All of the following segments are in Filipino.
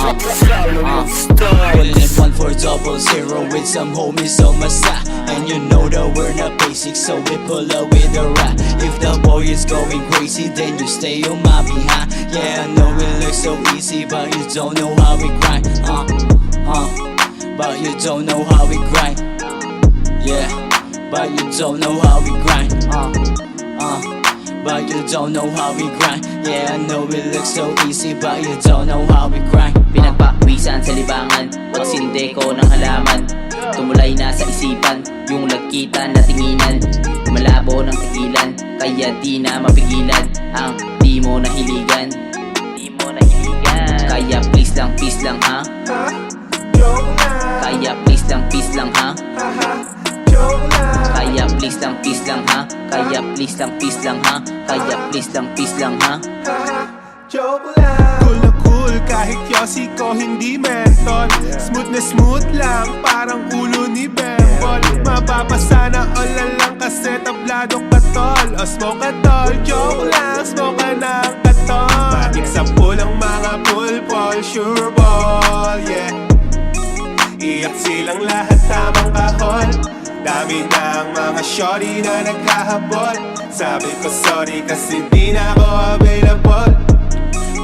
Pulling in 1400 with some homies on my side. And you know that we're not basic, so we pull up with a rap. If the boy is going crazy, then you stay on my behind. Yeah, I know it looks so easy, but you don't know how we grind. But you don't know how we grind. Yeah, but you don't know how we grind. But you don't know how we grind. Yeah, I know it looks so easy, but you don't know how we grind. Pinagpawisan sa libangan, pagsinde ko ng halaman. Tumulay na sa isipan, yung lagkitan na tinginan. Malabo ng tigilan, kaya di na mapigilan ang di mo nahiligan. Kaya please lang ha. Kaya please lang ha. Kaya please lang ha. Kaya please lang ha. Kaya please lang ha. Cool na cool kahit yosi ko hindi menthol. Smooth na smooth lang parang ulo ni Bembol. Mapapasa na all lang kasi tablado katol. O smoke katol, joke lang, smoke ka ng katol. Matik sa pulang mga pulpol, sure ball, yeah. Iyak silang lahat tamang kahol. Dami ng mga shorty na nagkahabol. Sabi ko sorry kasi di na ako available.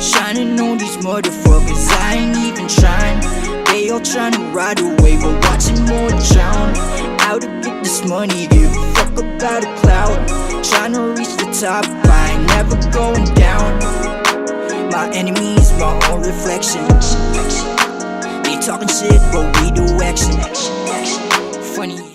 Shining on these motherfuckers, I ain't even trying. They all tryna ride away, but watching more drown. Out to get this money, give a fuck about a cloud. Tryna reach the top, I ain't never going down. My enemy is my own reflection. They talking shit, but we do action.